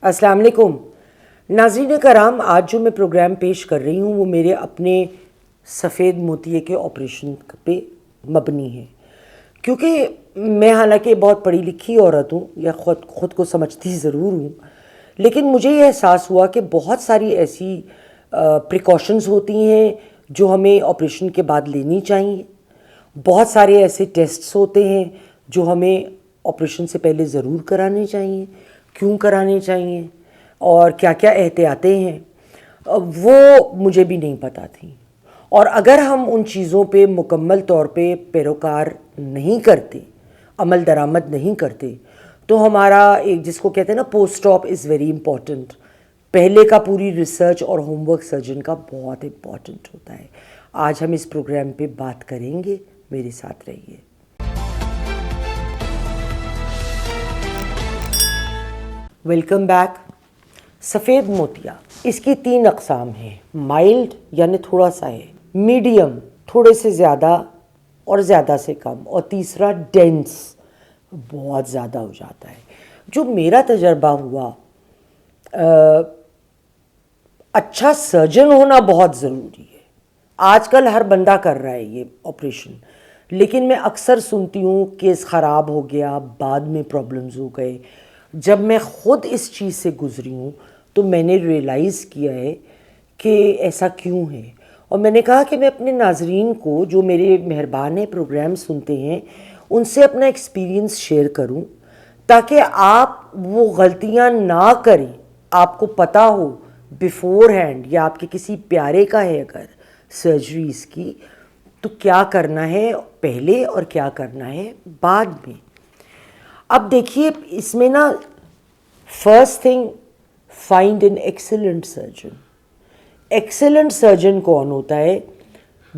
السلام علیکم ناظرین کرام، آج جو میں پروگرام پیش کر رہی ہوں وہ میرے اپنے سفید موتیے کے آپریشن پہ مبنی ہے، کیونکہ میں حالانکہ بہت پڑھی لکھی عورت ہوں یا خود کو سمجھتی ضرور ہوں، لیکن مجھے یہ احساس ہوا کہ بہت ساری ایسی پریکاشنز ہوتی ہیں جو ہمیں آپریشن کے بعد لینی چاہیے، بہت سارے ایسے ٹیسٹس ہوتے ہیں جو ہمیں آپریشن سے پہلے ضرور کرانے چاہیے، کیوں کرانے چاہیے اور کیا کیا احتیاطیں ہیں وہ مجھے بھی نہیں پتہ تھیں، اور اگر ہم ان چیزوں پہ مکمل طور پہ پیروکار نہیں کرتے، عمل درآمد نہیں کرتے، تو ہمارا ایک جس کو کہتے ہیں نا پوسٹ آپ از ویری امپورٹنٹ، پہلے کا پوری ریسرچ اور ہوم ورک سرجن کا بہت امپورٹنٹ ہوتا ہے۔ آج ہم اس پروگرام پہ بات کریں گے، میرے ساتھ رہیے۔ Welcome back. سفید موتیا، اس کی 3 اقسام ہیں، مائلڈ یعنی تھوڑا سا ہے، میڈیم تھوڑے سے زیادہ اور زیادہ سے کم، اور تیسرا ڈینس بہت زیادہ ہو جاتا ہے۔ جو میرا تجربہ ہوا، اچھا سرجن ہونا بہت ضروری ہے۔ آج کل ہر بندہ کر رہا ہے یہ آپریشن، لیکن میں اکثر سنتی ہوں کیس خراب ہو گیا، بعد میں پرابلمز ہو گئے۔ جب میں خود اس چیز سے گزری ہوں تو میں نے ریئلائز کیا ہے کہ ایسا کیوں ہے، اور میں نے کہا کہ میں اپنے ناظرین کو جو میرے مہربان پروگرام سنتے ہیں ان سے اپنا ایکسپیرینس شیئر کروں، تاکہ آپ وہ غلطیاں نہ کریں۔ آپ کو پتہ ہو بیفور ہینڈ، یا آپ کے کسی پیارے کا ہے اگر سرجریز کی، تو کیا کرنا ہے پہلے اور کیا کرنا ہے بعد میں۔ اب دیکھیے اس میں نا، first thing, find an excellent surgeon. Excellent surgeon کون ہوتا ہے؟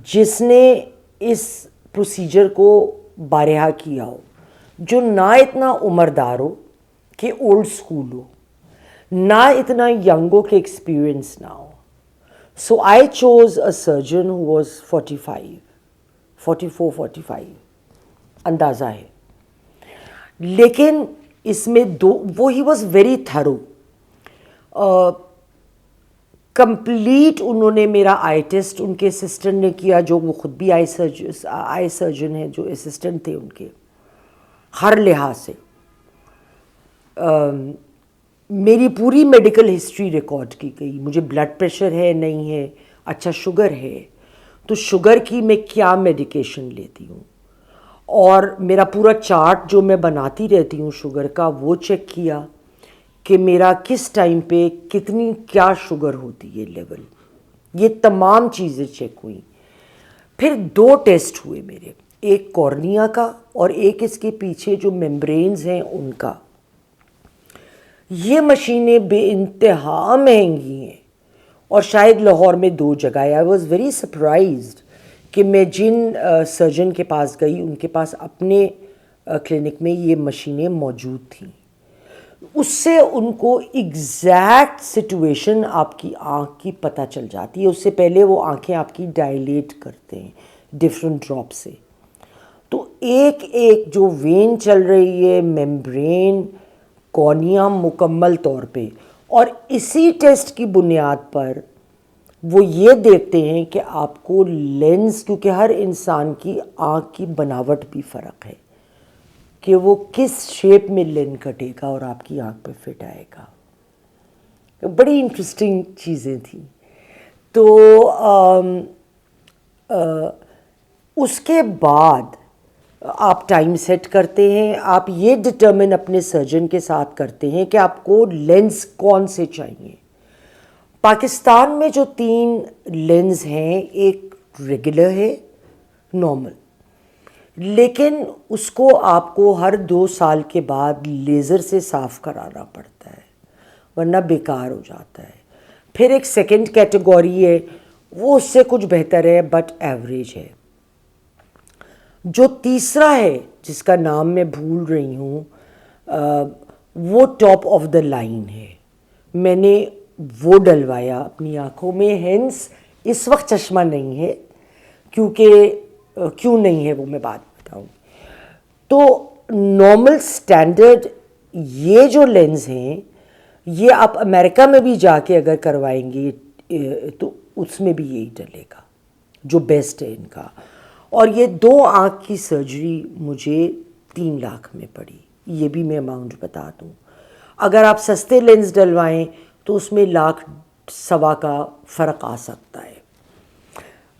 جس نے اس پروسیجر کو بارہا کیا ہو، جو نہ اتنا عمردار ہو کہ اولڈ سکول ہو، نہ اتنا ینگ ہو کہ ایکسپیرئنس نہ ہو۔ So I choose a surgeon who was 44 اندازہ ہے، لیکن اس میں وہ ہی واز ویری تھرو، کمپلیٹ۔ انہوں نے میرا آئی ٹیسٹ ان کے اسسٹنٹ نے کیا، جو وہ خود بھی آئی سرجن ہیں، جو اسسٹنٹ تھے ان کے، ہر لحاظ سے میری پوری میڈیکل ہسٹری ریکارڈ کی گئی۔ مجھے بلڈ پریشر ہے نہیں ہے، اچھا شوگر ہے تو شوگر کی میں کیا میڈیکیشن لیتی ہوں، اور میرا پورا چارٹ جو میں بناتی رہتی ہوں شوگر کا وہ چیک کیا کہ میرا کس ٹائم پہ کتنی کیا شوگر ہوتی ہے لیول، یہ تمام چیزیں چیک ہوئیں۔ پھر 2 ٹیسٹ ہوئے میرے، ایک کورنیا کا اور ایک اس کے پیچھے جو ممبرینز ہیں ان کا۔ یہ مشینیں بے انتہا مہنگی ہیں، اور شاید لاہور میں 2 جگہ۔ آئی واز ویری سرپرائزڈ کہ میں جن سرجن کے پاس گئی ان کے پاس اپنے کلینک میں یہ مشینیں موجود تھیں۔ اس سے ان کو ایگزیکٹ سچویشن آپ کی آنکھ کی پتہ چل جاتی ہے۔ اس سے پہلے وہ آنکھیں آپ کی ڈائلیٹ کرتے ہیں ڈفرینٹ ڈراپ سے، تو ایک جو وین چل رہی ہے، ممبرین، کورنیا مکمل طور پہ، اور اسی ٹیسٹ کی بنیاد پر وہ یہ دیکھتے ہیں کہ آپ کو لینس، کیونکہ ہر انسان کی آنکھ کی بناوٹ بھی فرق ہے، کہ وہ کس شیپ میں لین کٹے گا اور آپ کی آنکھ پہ فٹ آئے گا۔ بڑی انٹرسٹنگ چیزیں تھیں۔ تو اس کے بعد آپ ٹائم سیٹ کرتے ہیں، آپ یہ ڈٹرمن اپنے سرجن کے ساتھ کرتے ہیں کہ آپ کو لینس کون سے چاہیے۔ پاکستان میں جو 3 لینز ہیں، ایک ریگولر ہے، نارمل، لیکن اس کو آپ کو ہر 2 سال کے بعد لیزر سے صاف کرانا پڑتا ہے، ورنہ بیکار ہو جاتا ہے۔ پھر ایک سیکنڈ کیٹیگوری ہے، وہ اس سے کچھ بہتر ہے بٹ ایوریج ہے۔ جو تیسرا ہے جس کا نام میں بھول رہی ہوں، وہ ٹاپ آف دا لائن ہے۔ میں نے وہ ڈلوایا اپنی آنکھوں میں، ہینس اس وقت چشمہ نہیں ہے، کیونکہ کیوں نہیں ہے وہ میں بعد میں بتاؤں۔ تو نارمل سٹینڈرڈ یہ جو لینز ہیں یہ آپ امریکہ میں بھی جا کے اگر کروائیں گے تو اس میں بھی یہی ڈلے گا جو بیسٹ ہے ان کا. اور یہ 2 آنکھ کی سرجری مجھے 3 لاکھ میں پڑی. یہ بھی میں اماؤنٹ بتا دوں. اگر آپ سستے لینس ڈلوائیں تو اس میں 1.25 لاکھ کا فرق آ سکتا ہے.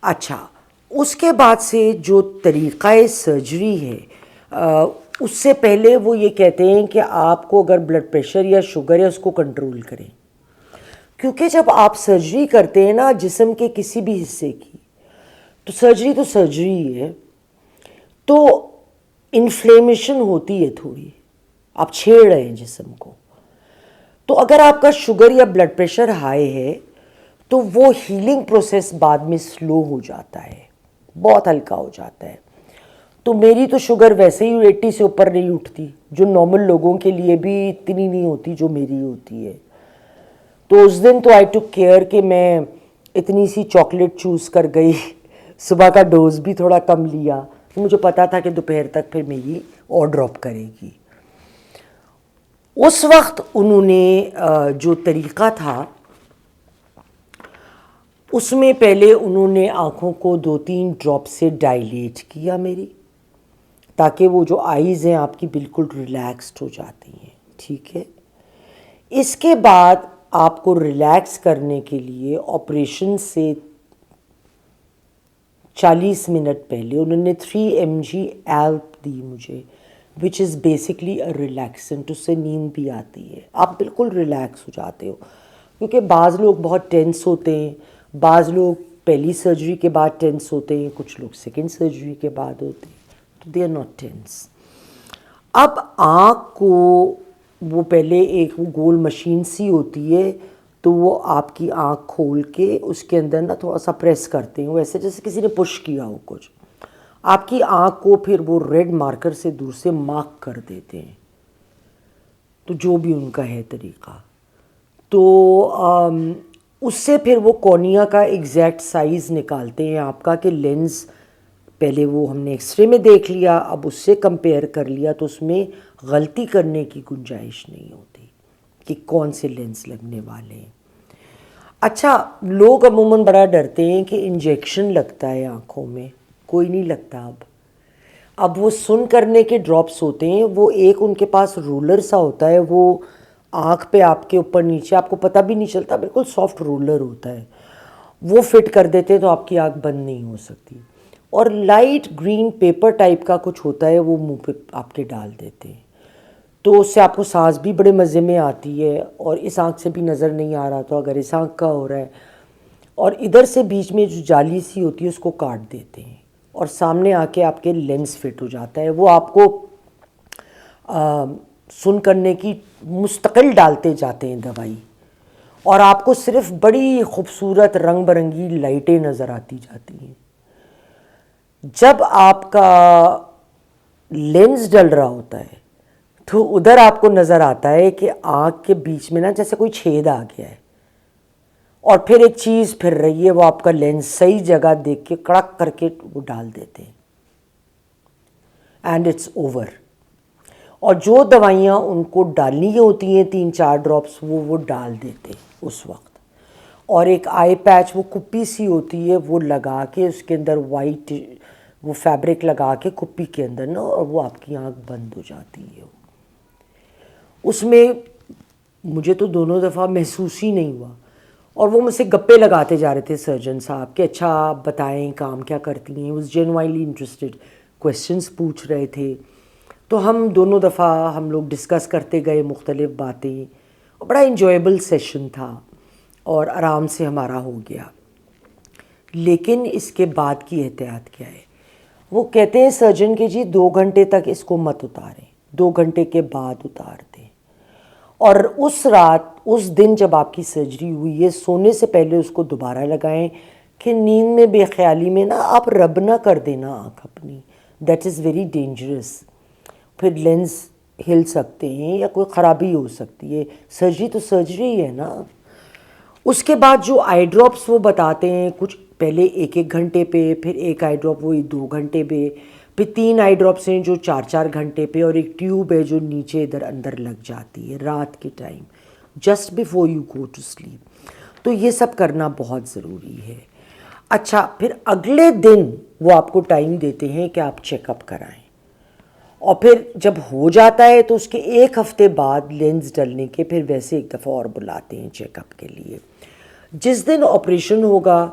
اچھا، اس کے بعد سے جو طریقہ سرجری ہے اس سے پہلے وہ یہ کہتے ہیں کہ آپ کو اگر بلڈ پریشر یا شوگر ہے اس کو کنٹرول کریں، کیونکہ جب آپ سرجری کرتے ہیں نا جسم کے کسی بھی حصے کی، تو سرجری ہے، تو انفلیمیشن ہوتی ہے تھوڑی، آپ چھیڑ رہے ہیں جسم کو. تو اگر آپ کا شوگر یا بلڈ پریشر ہائی ہے تو وہ ہیلنگ پروسیس بعد میں سلو ہو جاتا ہے، بہت ہلکا ہو جاتا ہے. تو میری تو شوگر ویسے ہی 80 سے اوپر نہیں اٹھتی، جو نارمل لوگوں کے لیے بھی اتنی نہیں ہوتی جو میری ہوتی ہے. تو اس دن تو آئی ٹک کیئر کہ میں اتنی سی چاکلیٹ چوز کر گئی، صبح کا ڈوز بھی تھوڑا کم لیا، مجھے پتا تھا کہ دوپہر تک پھر میری اور ڈراپ کرے گی. اس وقت انہوں نے جو طریقہ تھا اس میں پہلے انہوں نے آنکھوں کو 2-3 ڈراپ سے ڈائلیٹ کیا میری، تاکہ وہ جو آئیز ہیں آپ کی بالکل ریلیکسڈ ہو جاتی ہیں. ٹھیک ہے. اس کے بعد آپ کو ریلیکس کرنے کے لیے آپریشن سے 40 منٹ پہلے انہوں نے 3 mg ایلپ دی مجھے، وچ از بیسکلی اے ریلیکسنٹ. اس سے نیند بھی آتی ہے، آپ بالکل ریلیکس ہو جاتے ہو. کیونکہ بعض لوگ بہت ٹینس ہوتے ہیں، بعض لوگ پہلی سرجری کے بعد ٹینس ہوتے ہیں، کچھ لوگ سیکنڈ سرجری کے بعد ہوتے ہیں، تو دے آر ناٹ ٹینس. اب آنکھ کو وہ پہلے ایک وہ گول مشین سی ہوتی ہے، تو وہ آپ کی آنکھ کھول کے اس کے اندر نا تھوڑا سا پریس کرتے ہیں، ویسے جیسے کسی نے پش کیا ہو کچھ. آپ کی آنکھ کو پھر وہ ریڈ مارکر سے دور سے مارک کر دیتے ہیں، تو جو بھی ان کا ہے طریقہ. تو اس سے پھر وہ کورنیا کا ایگزیکٹ سائز نکالتے ہیں آپ کا، کہ لینس پہلے وہ ہم نے ایکس رے میں دیکھ لیا، اب اس سے کمپیئر کر لیا تو اس میں غلطی کرنے کی گنجائش نہیں ہوتی کہ کون سے لینس لگنے والے ہیں. اچھا، لوگ عموماً بڑا ڈرتے ہیں کہ انجیکشن لگتا ہے آنکھوں میں. کوئی نہیں لگتا. اب وہ سن کرنے کے ڈراپس ہوتے ہیں، وہ ایک ان کے پاس رولر سا ہوتا ہے، وہ آنکھ پہ آپ کے اوپر نیچے آپ کو پتہ بھی نہیں چلتا، بالکل سافٹ رولر ہوتا ہے، وہ فٹ کر دیتے ہیں تو آپ کی آنکھ بند نہیں ہو سکتی. اور لائٹ گرین پیپر ٹائپ کا کچھ ہوتا ہے، وہ منہ پہ آپ کے ڈال دیتے ہیں، تو اس سے آپ کو سانس بھی بڑے مزے میں آتی ہے. اور اس آنکھ سے بھی نظر نہیں آ رہا تو اگر اس آنکھ کا ہو رہا ہے، اور ادھر سے بیچ میں جو جالی سی ہوتی ہے اس کو کاٹ دیتے ہیں اور سامنے آ کے آپ کے لینس فٹ ہو جاتا ہے. وہ آپ کو سن کرنے کی مستقل ڈالتے جاتے ہیں دوائی، اور آپ کو صرف بڑی خوبصورت رنگ برنگی لائٹیں نظر آتی جاتی ہیں. جب آپ کا لینس ڈل رہا ہوتا ہے تو ادھر آپ کو نظر آتا ہے کہ آنکھ کے بیچ میں نا جیسے کوئی چھید آ گیا ہے، اور پھر ایک چیز پھر رہی ہے، وہ آپ کا لینس صحیح جگہ دیکھ کے کڑک کر کے وہ ڈال دیتے ہیں، اینڈ اٹس اوور. اور جو دوائیاں ان کو ڈالنی ہوتی ہیں 3-4 ڈراپس وہ ڈال دیتے ہیں اس وقت. اور ایک آئی پیچ، وہ کپی سی ہوتی ہے، وہ لگا کے اس کے اندر وائٹ وہ فیبرک لگا کے کپی کے اندر نا، اور وہ آپ کی آنکھ بند ہو جاتی ہے. اس میں مجھے تو دونوں دفعہ محسوس ہی نہیں ہوا، اور وہ مجھ سے گپے لگاتے جا رہے تھے سرجن صاحب کہ اچھا آپ بتائیں کام کیا کرتی ہیں. واز جینوائنلی انٹرسٹڈ، کویسچنس پوچھ رہے تھے. تو ہم دونوں دفعہ ہم لوگ ڈسکس کرتے گئے مختلف باتیں، بڑا انجوائیبل سیشن تھا اور آرام سے ہمارا ہو گیا. لیکن اس کے بعد کی احتیاط کیا ہے؟ وہ کہتے ہیں سرجن کہ جی 2 گھنٹے تک اس کو مت اتاریں، 2 گھنٹے کے بعد اتار دیں. اور اس رات، اس دن جب آپ کی سرجری ہوئی ہے، سونے سے پہلے اس کو دوبارہ لگائیں کہ نیند میں بے خیالی میں نا آپ رب نہ کر دینا آنکھ اپنی، دیٹ از ویری ڈینجرس. پھر لینس ہل سکتے ہیں یا کوئی خرابی ہو سکتی ہے. سرجری تو سرجری ہے نا. اس کے بعد جو آئی ڈراپس وہ بتاتے ہیں، کچھ پہلے 1 گھنٹے پہ، پھر ایک آئی ڈراپ وہی 2 گھنٹے پہ، پھر 3 آئی ڈراپس ہیں جو 4 گھنٹے پہ، اور ایک ٹیوب ہے جو نیچے ادھر اندر لگ جاتی ہے رات کے time. Just before you go to sleep. تو یہ سب کرنا بہت ضروری ہے. اچھا پھر اگلے دن وہ آپ کو ٹائم دیتے ہیں کہ آپ چیک اپ کرائیں, اور پھر جب ہو جاتا ہے تو اس کے 1 ہفتے بعد لینز ڈلنے کے پھر ویسے ایک دفعہ اور بلاتے ہیں چیک اپ کے لیے. جس دن آپریشن ہوگا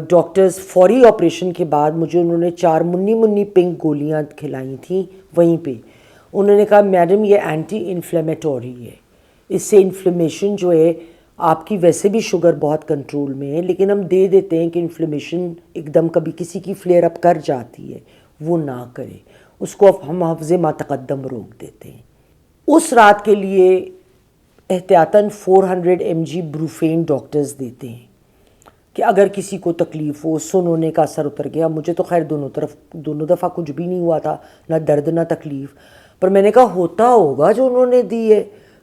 ڈاکٹرز فوری آپریشن کے بعد مجھے انہوں نے 4 منی پنک گولیاں کھلائی تھیں وہیں پہ. انہوں نے کہا میڈم یہ اینٹی انفلیمیٹوری ہے, اس سے انفلیمیشن جو ہے آپ کی ویسے بھی شوگر بہت کنٹرول میں ہے, لیکن ہم دے دیتے ہیں کہ انفلیمیشن ایک دم کبھی کسی کی فلیئر اپ کر جاتی ہے, وہ نہ کرے, اس کو ہم حفظ ما تقدم روک دیتے ہیں. اس رات کے لیے احتیاطاً 400 mg بروفین ڈاکٹرز دیتے ہیں کہ اگر کسی کو تکلیف ہو, سن ہونے کا اثر اتر گیا. مجھے تو خیر دونوں دفعہ کچھ بھی نہیں ہوا تھا, نہ درد نہ تکلیف, پر میں نے کہا ہوتا ہوگا جو انہوں نے دی ہے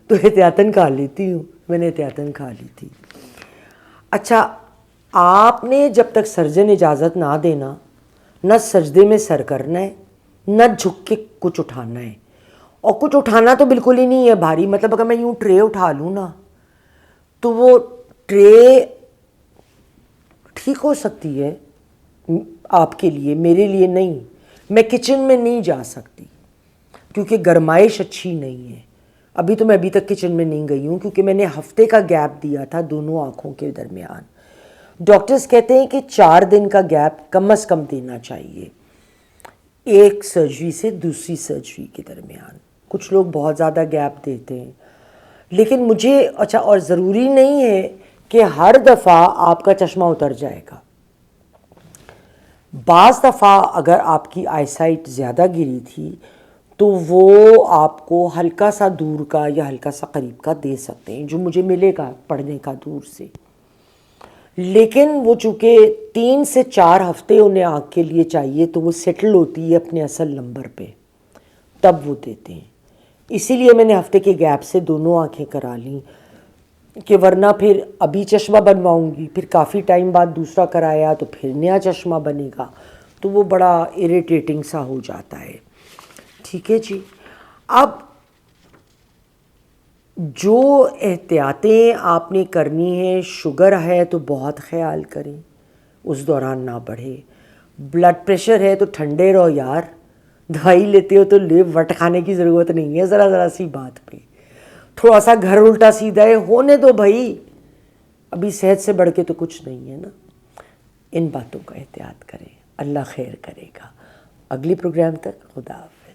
تو احتیاطاً کھا لیتی ہوں. میں نے احتیاطاً کھا لی تھی. اچھا آپ نے جب تک سرجن اجازت نہ دینا, نہ سجدے میں سر کرنا ہے, نہ جھک کے کچھ اٹھانا ہے. اور کچھ اٹھانا تو بالکل ہی نہیں ہے بھاری, مطلب اگر میں یوں ٹرے اٹھا لوں نا تو وہ ٹرے ٹھیک ہو سکتی ہے آپ کے لیے, میرے لیے نہیں. میں کچن میں نہیں جا سکتی کیونکہ گرمائش اچھی نہیں ہے. ابھی تک کچن میں نہیں گئی ہوں کیونکہ میں نے ہفتے کا گیپ دیا تھا دونوں آنکھوں کے درمیان. ڈاکٹرز کہتے ہیں کہ 4 دن کا گیپ کم از کم دینا چاہیے ایک سرجری سے دوسری سرجری کے درمیان. کچھ لوگ بہت زیادہ گیپ دیتے ہیں, لیکن مجھے اچھا, اور ضروری نہیں ہے کہ ہر دفعہ آپ کا چشمہ اتر جائے گا. بعض دفعہ اگر آپ کی آئی سائٹ زیادہ گری تھی تو وہ آپ کو ہلکا سا دور کا یا ہلکا سا قریب کا دے سکتے ہیں, جو مجھے ملے گا پڑھنے کا دور سے. لیکن وہ چونکہ 3 سے 4 ہفتے انہیں آنکھ کے لیے چاہیے تو وہ سیٹل ہوتی ہے اپنے اصل نمبر پہ, تب وہ دیتے ہیں. اسی لیے میں نے ہفتے کے گیپ سے دونوں آنکھیں کرا لیں, کہ ورنہ پھر ابھی چشمہ بنواؤں گی, پھر کافی ٹائم بعد دوسرا کرایا تو پھر نیا چشمہ بنے گا, تو وہ بڑا اریٹیٹنگ سا ہو جاتا ہے. ٹھیک ہے جی. اب جو احتیاطیں آپ نے کرنی ہیں, شوگر ہے تو بہت خیال کریں, اس دوران نہ بڑھے. بلڈ پریشر ہے تو ٹھنڈے رہو یار, دوائی لیتے ہو تو وٹ کھانے کی ضرورت نہیں ہے ذرا سی بات پہ. تھوڑا سا گھر الٹا سیدھا ہے ہونے دو بھائی, ابھی صحت سے بڑھ کے تو کچھ نہیں ہے نا. ان باتوں کا احتیاط کریں, اللہ خیر کرے گا. اگلی پروگرام تک خدا حافظ.